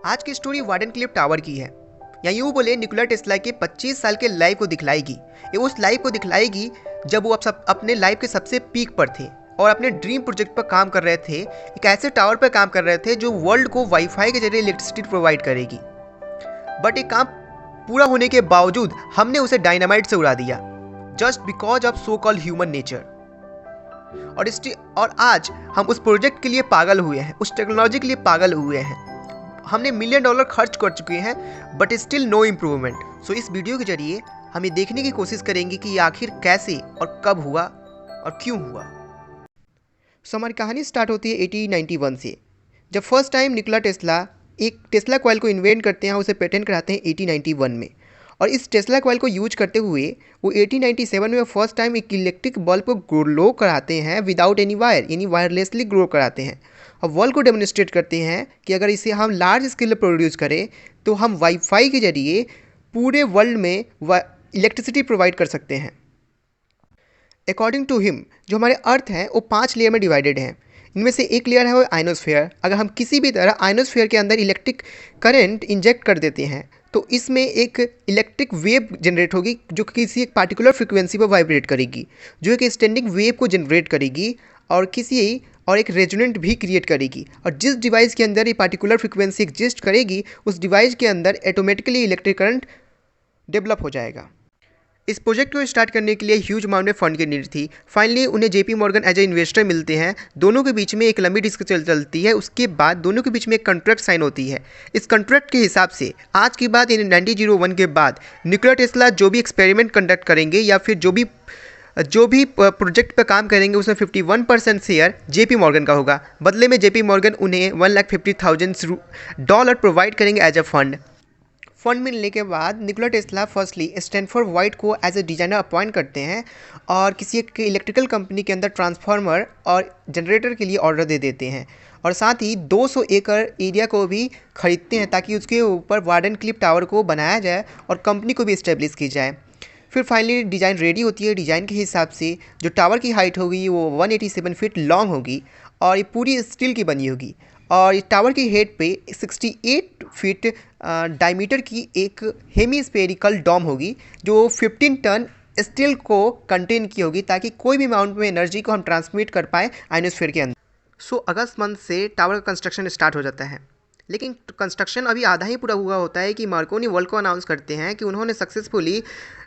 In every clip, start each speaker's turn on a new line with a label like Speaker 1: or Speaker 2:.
Speaker 1: आज की story Wardenclyffe tower की है, या यूँ बोले निकोला टेस्ला के 25 साल के लाइफ को दिखलाएगी। ये उस लाइफ को दिखलाएगी जब वो अपने लाइफ के सबसे पीक पर थे और अपने ड्रीम प्रोजेक्ट पर काम कर रहे थे। एक ऐसे टावर पर काम कर रहे थे जो वर्ल्ड को वाईफाई के जरिए इलेक्ट्रिसिटी प्रोवाइड करेगी। बट ये काम पूरा होने के बावजूद हमने उसे डायनामाइट से उड़ा दिया, just because of so called human nature. और आज हम उस प्रोजेक्ट के लिए पागल हुए हैं, उस टेक्नोलॉजी के लिए पागल हुए हैं। हमने $1 मिलियन खर्च कर चुके हैं, बट स्टिल नो इम्प्रूवमेंट। सो इस वीडियो के जरिए हम ये देखने की कोशिश करेंगे कि ये आखिर कैसे और कब हुआ और क्यों हुआ। सो हमारी कहानी स्टार्ट होती है 1891 से, जब फर्स्ट टाइम निकोला टेस्ला एक टेस्ला कॉइल को इन्वेंट करते हैं, उसे पेटेंट कराते हैं 1891 में। और इस टेस्ला कॉइल को यूज करते हुए वो 1897 में फर्स्ट टाइम एक इलेक्ट्रिक बल्ब को ग्लो कराते हैं विदाउट एनी वायर, यानी वायरलेसली ग्रो कराते हैं। और वर्ल्ड को डेमोन्स्ट्रेट करते हैं कि अगर इसे हम लार्ज स्केल पर प्रोड्यूस करें तो हम वाईफाई के जरिए पूरे वर्ल्ड में इलेक्ट्रिसिटी प्रोवाइड कर सकते हैं। अकॉर्डिंग टू हिम, जो हमारे अर्थ हैं वो 5 लेयर में डिवाइडेड हैं। इनमें से एक लेयर है वो आयनोस्फीयर। अगर हम किसी भी तरह आयनोस्फीयर के अंदर इलेक्ट्रिक करंट इंजेक्ट कर देते हैं तो इसमें एक इलेक्ट्रिक वेव जनरेट होगी जो किसी एक पार्टिकुलर फ्रिक्वेंसी पर वाइब्रेट करेगी, जो एक स्टैंडिंग वेव को जनरेट करेगी और एक रेजोनेंट भी क्रिएट करेगी। और जिस डिवाइस के अंदर ये पार्टिकुलर फ्रिक्वेंसी एग्जिस्ट करेगी उस डिवाइस के अंदर ऑटोमेटिकली इलेक्ट्रिक करंट डेवलप हो जाएगा। इस प्रोजेक्ट को स्टार्ट करने के लिए ह्यूज अमाउंट में फंड की नीड थी। फाइनली उन्हें JP Morgan as a investor मिलते हैं। दोनों के बीच में एक लंबी डिस्कशन चलती है। उसके बाद दोनों के बीच में एक कॉन्ट्रैक्ट साइन होती है। इस कॉन्ट्रैक्ट के हिसाब से आज की बात, यानी 1901 के बाद निकोला टेस्ला जो भी एक्सपेरिमेंट कंडक्ट करेंगे या फिर जो भी प्रोजेक्ट पर काम करेंगे उसमें 51% शेयर जेपी मॉर्गन का होगा। बदले में जेपी मॉर्गन उन्हें $1,50,000 प्रोवाइड करेंगे एज अ फंड मिलने के बाद Nikola Tesla firstly Stanford white को एज ए डिज़ाइनर अपॉइंट करते हैं और किसी एक इलेक्ट्रिकल कंपनी के अंदर ट्रांसफार्मर और जनरेटर के लिए ऑर्डर दे देते हैं। और साथ ही 200 एकड़ एरिया को भी खरीदते हैं ताकि उसके ऊपर वार्डनक्लिफ टावर को बनाया जाए और कंपनी को भी इस्टेब्लिश की जाए। फिर फाइनली डिज़ाइन रेडी होती है। डिज़ाइन के हिसाब से जो टावर की हाइट होगी वो 187 फीट लॉन्ग होगी और ये पूरी स्टील की बनी होगी। और इस टावर की हेड पे 68 फीट डायमीटर की एक हेमीस्फेरिकल डोम होगी जो 15 टन स्टील को कंटेन की होगी ताकि कोई भी अमाउंट में एनर्जी को हम ट्रांसमिट कर पाए आयनोस्फीयर के अंदर। सो अगस्त मंथ से टावर का कंस्ट्रक्शन स्टार्ट हो जाता है, लेकिन कंस्ट्रक्शन अभी आधा ही पूरा हुआ होता है कि मार्कोनी वर्ल्ड को अनाउंस करते हैं कि उन्होंने सक्सेसफुली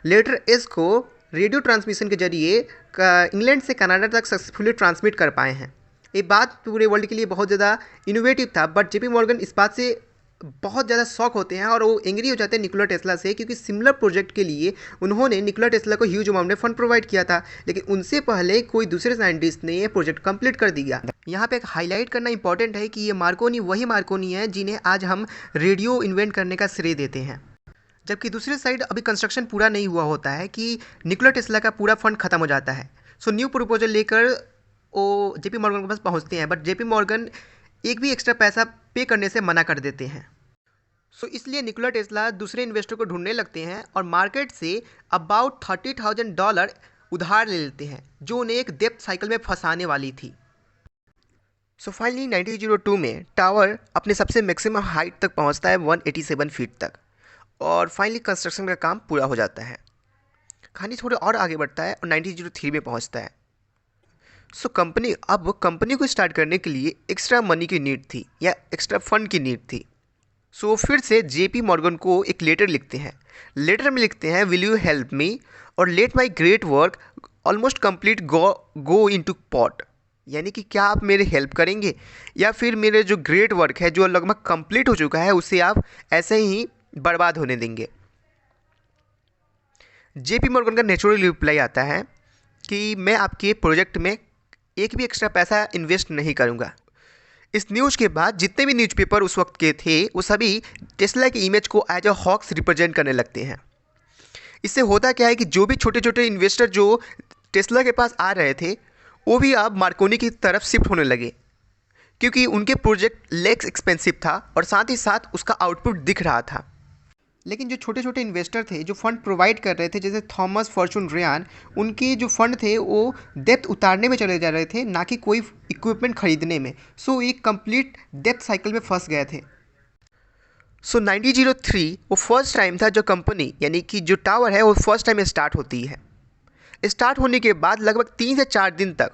Speaker 1: लेटर एस को रेडियो ट्रांसमिशन के जरिए इंग्लैंड से कनाडा तक सक्सेसफुली ट्रांसमिट कर पाए हैं। ये बात पूरे वर्ल्ड के लिए बहुत ज़्यादा इनोवेटिव था, बट जेपी मॉर्गन इस बात से बहुत ज़्यादा शॉक होते हैं और वो एंग्री हो जाते हैं निकोला टेस्ला से, क्योंकि सिमिलर प्रोजेक्ट के लिए उन्होंने निकोला टेस्ला को ह्यूज अमाउंट में फंड प्रोवाइड किया था, लेकिन उनसे पहले कोई दूसरे साइंटिस्ट ने ये प्रोजेक्ट कंप्लीट कर दिया। यहाँ पे एक हाईलाइट करना इंपॉर्टेंट है कि ये मार्कोनी वही मार्कोनी है जिन्हें आज हम रेडियो इन्वेंट करने का श्रेय देते हैं। जबकि दूसरी साइड अभी कंस्ट्रक्शन पूरा नहीं हुआ होता है कि निकोला टेस्ला का पूरा फंड खत्म हो जाता है। सो न्यू प्रपोजल लेकर वो जेपी मॉर्गन के पास पहुँचते हैं, बट जेपी मॉर्गन एक भी एक्स्ट्रा पैसा पे करने से मना कर देते हैं। सो इसलिए निकोला टेस्ला दूसरे इन्वेस्टर को ढूंढने लगते हैं और मार्केट से अबाउट $30,000 उधार ले लेते हैं जो उन्हें एक डेप्थ साइकिल में फंसाने वाली थी। सो फाइनली 1902 में टावर अपने सबसे मैक्सिमम हाइट तक पहुंचता है 187 फीट तक और फाइनली कंस्ट्रक्शन का काम पूरा हो जाता है। कहानी थोड़े और आगे बढ़ता है और 1903 में पहुंचता है। सो कंपनी को स्टार्ट करने के लिए एक्स्ट्रा मनी की नीड थी या एक्स्ट्रा फंड की नीड थी। सो फिर से जेपी मॉर्गन को एक लेटर लिखते हैं। लेटर में लिखते हैं, विल यू हेल्प मी और let my great work almost complete go into pot, यानी कि क्या आप मेरे हेल्प करेंगे या फिर मेरे जो ग्रेट वर्क है जो लगभग कंप्लीट हो चुका है उसे आप ऐसे ही बर्बाद होने देंगे। जेपी मॉर्गन का नेचुरल रिप्लाई आता है कि मैं आपके प्रोजेक्ट में एक भी एक्स्ट्रा पैसा इन्वेस्ट नहीं करूंगा। इस न्यूज़ के बाद जितने भी न्यूज़पेपर उस वक्त के थे वो सभी टेस्ला की इमेज को एज अ हॉक्स रिप्रेजेंट करने लगते हैं। इससे होता क्या है कि जो भी छोटे छोटे इन्वेस्टर जो टेस्ला के पास आ रहे थे वो भी अब मार्कोनी की तरफ शिफ्ट होने लगे, क्योंकि उनके प्रोजेक्ट लेस एक्सपेंसिव था और साथ ही साथ उसका आउटपुट दिख रहा था। लेकिन जो छोटे छोटे इन्वेस्टर थे जो फंड प्रोवाइड कर रहे थे, जैसे थॉमस फॉर्चून रेयान, उनके जो फंड थे वो डेप्थ उतारने में चले जा रहे थे, ना कि कोई इक्विपमेंट खरीदने में। सो एक कंप्लीट डेप्थ साइकिल में फंस गए थे। 1903 वो फर्स्ट टाइम था जो कंपनी यानी कि जो टावर है वो फर्स्ट टाइम स्टार्ट होती है। स्टार्ट होने के बाद लगभग 3 से 4 दिन तक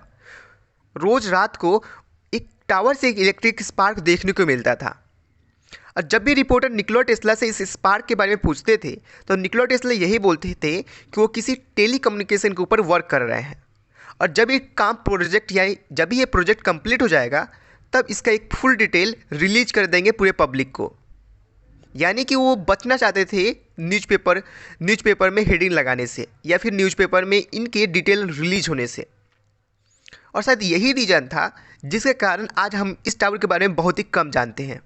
Speaker 1: रोज़ रात को एक टावर से एक इलेक्ट्रिक स्पार्क देखने को मिलता था। और जब भी रिपोर्टर निकोला टेस्ला से इस स्पार्क के बारे में पूछते थे तो निकोला टेस्ला यही बोलते थे कि वो किसी टेली कम्युनिकेशन के ऊपर वर्क कर रहे हैं और जब ये काम प्रोजेक्ट यानी जब भी ये प्रोजेक्ट कंप्लीट हो जाएगा तब इसका एक फुल डिटेल रिलीज कर देंगे पूरे पब्लिक को। यानी कि वो बचना चाहते थे न्यूज़पेपर में हेडिंग लगाने से या फिर न्यूज़पेपर में इनके डिटेल रिलीज होने से। और शायद यही रीज़न था जिसके कारण आज हम इस टावर के बारे में बहुत ही कम जानते हैं।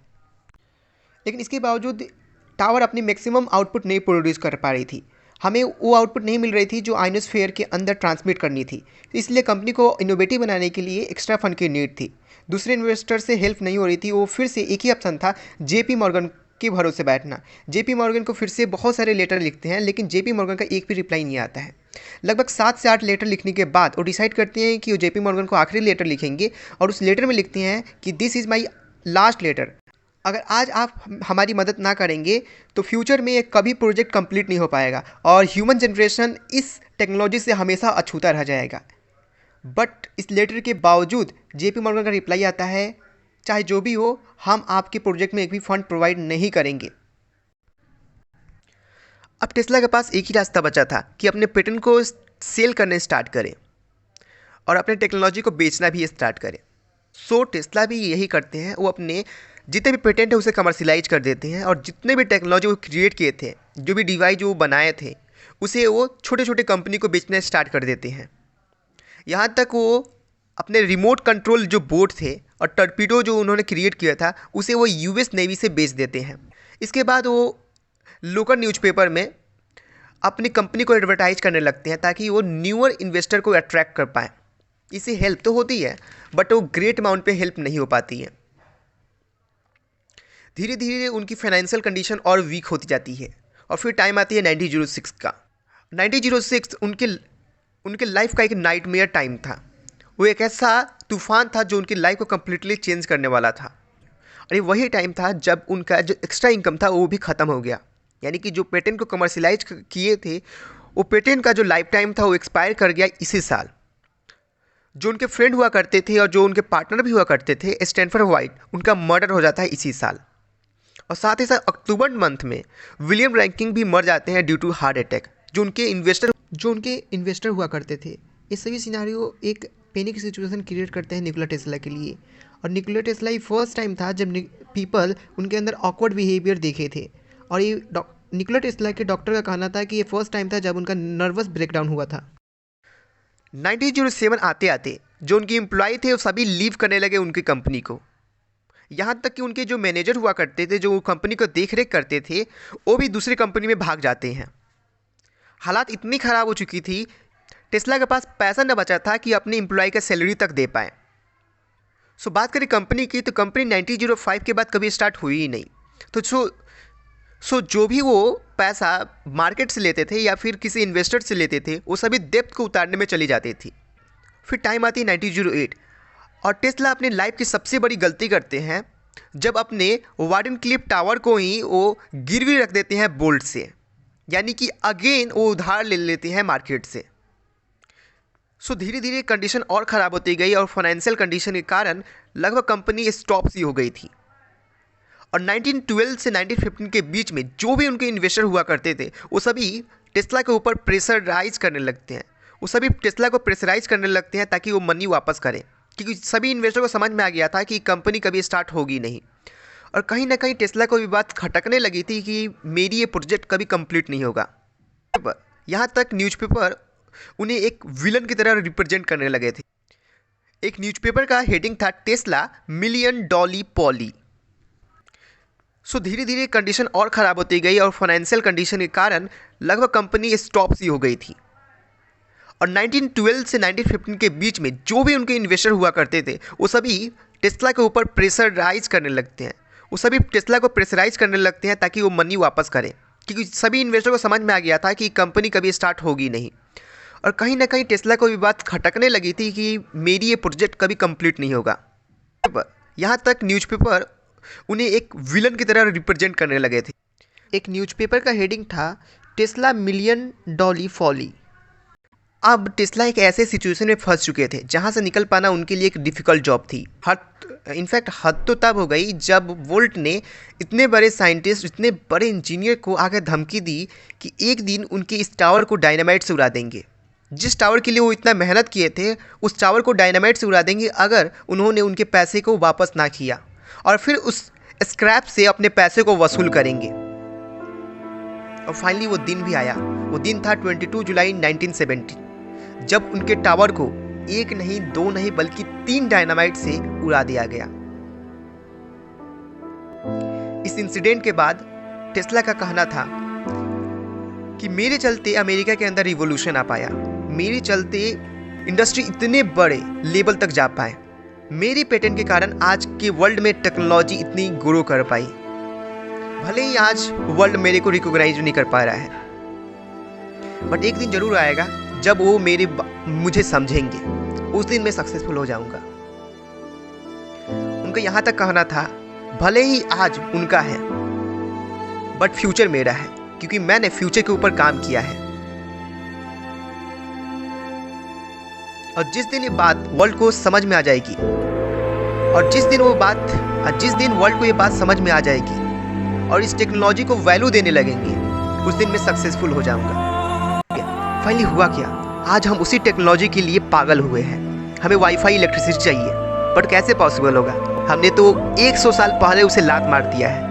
Speaker 1: लेकिन इसके बावजूद टावर अपनी मैक्सिमम आउटपुट नहीं प्रोड्यूस कर पा रही थी। हमें वो आउटपुट नहीं मिल रही थी जो आयनोस्फीयर के अंदर ट्रांसमिट करनी थी। तो इसलिए कंपनी को इनोवेटिव बनाने के लिए एक्स्ट्रा फंड की नीड थी। दूसरे इन्वेस्टर से हेल्प नहीं हो रही थी। वो फिर से एक ही ऑप्शन था, जेपी मॉर्गन के भरोसे बैठना। जेपी मॉर्गन को फिर से बहुत सारे लेटर लिखते हैं लेकिन जेपी मॉर्गन का एक भी रिप्लाई नहीं आता है। लगभग 7 से 8 लेटर लिखने के बाद वो डिसाइड करते हैं कि वो जेपी मॉर्गन को आखिरी लेटर लिखेंगे और उस लेटर में लिखते हैं कि this is my last letter. अगर आज आप हमारी मदद ना करेंगे तो फ्यूचर में ये कभी प्रोजेक्ट कंप्लीट नहीं हो पाएगा और ह्यूमन जनरेशन इस टेक्नोलॉजी से हमेशा अछूता रह जाएगा। बट इस लेटर के बावजूद जेपी मॉर्गन का रिप्लाई आता है, चाहे जो भी हो हम आपके प्रोजेक्ट में एक भी फंड प्रोवाइड नहीं करेंगे। अब टेस्ला के पास एक ही रास्ता बचा था कि अपने पेटेंट को सेल करने स्टार्ट करें और अपने टेक्नोलॉजी को बेचना भी स्टार्ट करें। सो टेस्ला भी यही करते हैं, वो अपने जितने भी पेटेंट है उसे कमर्शियलाइज कर देते हैं और जितने भी टेक्नोलॉजी वो क्रिएट किए थे, जो भी डिवाइस जो वो बनाए थे, उसे वो छोटे छोटे कंपनी को बेचना स्टार्ट कर देते हैं। यहाँ तक वो अपने रिमोट कंट्रोल जो बोट थे और टर्पीडो जो उन्होंने क्रिएट किया था उसे वो यूएस नेवी से बेच देते हैं। इसके बाद वो लोकल न्यूज़पेपर में अपनी कंपनी को एडवर्टाइज करने लगते हैं ताकि वो न्यूअर इन्वेस्टर को अट्रैक्ट कर पाएँ। इससे हेल्प तो होती है बट वो ग्रेट अमाउंट पे हेल्प नहीं हो पाती है। धीरे धीरे उनकी फाइनेंशियल कंडीशन और वीक होती जाती है और फिर टाइम आती है 1906 का। 1906 उनके लाइफ का एक नाइटमेयर टाइम था। वो एक ऐसा तूफान था जो उनकी लाइफ को कम्प्लीटली चेंज करने वाला था। और ये वही टाइम था जब उनका जो एक्स्ट्रा इनकम था वो भी ख़त्म हो गया। यानी कि जो पेटेंट को कमर्शियलाइज किए थे वो पेटेंट का जो लाइफ टाइम था वो एक्सपायर कर गया इसी साल। जो उनके फ्रेंड हुआ करते थे और जो उनके पार्टनर भी हुआ करते थे स्टैनफोर्ड वाइट, उनका मर्डर हो जाता है इसी साल। और साथ ही साथ अक्टूबर मंथ में विलियम रैंकिंग भी मर जाते हैं ड्यू टू हार्ट अटैक, जो उनके इन्वेस्टर हुआ करते थे। ये सभी सिनारियो एक पैनिक सिचुएशन क्रिएट करते हैं निकोला टेस्ला के लिए। और निकोला टेस्ला ही फर्स्ट टाइम था जब पीपल उनके अंदर ऑकवर्ड बिहेवियर देखे थे। और ये निकोला टेस्ला के डॉक्टर का कहना था कि ये फर्स्ट टाइम था जब उनका नर्वस ब्रेकडाउन हुआ था। 1907 आते आते जो उनके एम्प्लॉय थे वो सभी लीव करने लगे उनकी कंपनी को। यहाँ तक कि उनके जो मैनेजर हुआ करते थे, जो कंपनी को देख रेख करते थे, वो भी दूसरी कंपनी में भाग जाते हैं। हालात इतनी ख़राब हो चुकी थी, टेस्ला के पास पैसा न बचा था कि अपने एम्प्लॉय का सैलरी तक दे पाए। सो बात करें कंपनी की तो कंपनी 1905 के बाद कभी स्टार्ट हुई ही नहीं। तो सो जो भी वो पैसा मार्केट से लेते थे या फिर किसी इन्वेस्टर से लेते थे वो सभी डेब्ट को उतारने में चली जाती थी। फिर टाइम आती है 1908 और टेस्ला अपनी लाइफ की सबसे बड़ी गलती करते हैं जब अपने वार्डन क्लिफ टावर को ही वो गिरवी रख देते हैं बोल्ट से। यानी कि अगेन वो उधार ले लेते हैं मार्केट से। सो धीरे धीरे कंडीशन और ख़राब होती गई और फाइनेंशियल कंडीशन के कारण लगभग कंपनी स्टॉप सी हो गई थी। और 1912 से 1915 के बीच में जो भी उनके इन्वेस्टर हुआ करते थे वो सभी टेस्ला के ऊपर प्रेशराइज करने लगते हैं। वो सभी टेस्ला को प्रेशराइज करने लगते हैं ताकि वो मनी वापस करें, क्योंकि सभी इन्वेस्टर को समझ में आ गया था कि कंपनी कभी स्टार्ट होगी नहीं। और कहीं ना कहीं टेस्ला को भी बात खटकने लगी थी कि मेरी ये प्रोजेक्ट कभी कंप्लीट नहीं होगा। यहाँ तक न्यूज़पेपर उन्हें एक विलन की तरह रिप्रेजेंट करने लगे थे। एक न्यूज़पेपर का हेडिंग था टेस्ला मिलियन डॉलर पॉली। सो धीरे धीरे कंडीशन और ख़राब होती गई और फाइनेंशियल कंडीशन के कारण लगभग कंपनी स्टॉप सी हो गई थी। और 1912 से 1915 के बीच में जो भी उनके इन्वेस्टर हुआ करते थे वो सभी टेस्ला के ऊपर प्रेशराइज करने लगते हैं। वो सभी टेस्ला को प्रेशराइज करने लगते हैं ताकि वो मनी वापस करें, क्योंकि सभी इन्वेस्टर को समझ में आ गया था कि कंपनी कभी स्टार्ट होगी नहीं। और कहीं ना कहीं टेस्ला को भी बात खटकने लगी थी कि मेरी ये प्रोजेक्ट कभी कंप्लीट नहीं होगा। यहाँ तक न्यूज़पेपर उन्हें एक विलन की तरह रिप्रेजेंट करने लगे थे। एक न्यूज़पेपर का हेडिंग था टेस्ला मिलियन डॉलर फॉली। अब टेस्ला एक ऐसे सिचुएशन में फंस चुके थे जहां से निकल पाना उनके लिए एक डिफ़िकल्ट जॉब थी। इनफैक्ट हद तो तब हो गई जब वोल्ट ने इतने बड़े साइंटिस्ट, इतने बड़े इंजीनियर को आकर धमकी दी कि एक दिन उनके इस टावर को डायनामाइट से उड़ा देंगे। जिस टावर के लिए वो इतना मेहनत किए थे, उस टावर को डायनामाइट से उड़ा देंगे अगर उन्होंने उनके पैसे को वापस ना किया, और फिर उस स्क्रैप से अपने पैसे को वसूल करेंगे। और फाइनली वो दिन भी आया। वो दिन था 22 जुलाई 1970, जब उनके टावर को एक नहीं, दो नहीं, बल्कि 3 डायनामाइट से उड़ा दिया गया। इस इंसिडेंट के बाद टेस्ला का कहना था कि मेरे चलते अमेरिका के अंदर रिवॉल्यूशन आ पाया, मेरे चलते इंडस्ट्री इतने बड़े लेवल तक जा पाए, मेरी पेटेंट के कारण आज के वर्ल्ड में टेक्नोलॉजी इतनी ग्रो कर पाई। भले ही आज वर्ल्ड मेरे को रिकॉग्नाइज नहीं कर पा रहा है, बट एक दिन जरूर आएगा जब वो मुझे समझेंगे, उस दिन मैं सक्सेसफुल हो जाऊंगा। उनका यहाँ तक कहना था, भले ही आज उनका है बट फ्यूचर मेरा है, क्योंकि मैंने फ्यूचर के ऊपर काम किया है। और जिस दिन ये बात वर्ल्ड को समझ में आ जाएगी, और जिस दिन वर्ल्ड को ये बात समझ में आ जाएगी और इस टेक्नोलॉजी को वैल्यू देने लगेंगे, उस दिन मैं सक्सेसफुल हो जाऊंगा। फाइनली हुआ क्या? आज हम उसी टेक्नोलॉजी के लिए पागल हुए हैं। हमें वाईफाई इलेक्ट्रिसिटी चाहिए, बट कैसे पॉसिबल होगा? हमने तो 100 साल पहले उसे लात मार दिया है।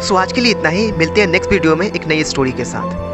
Speaker 1: सो आज के लिए इतना ही। मिलते हैं नेक्स्ट वीडियो में एक नई स्टोरी के साथ।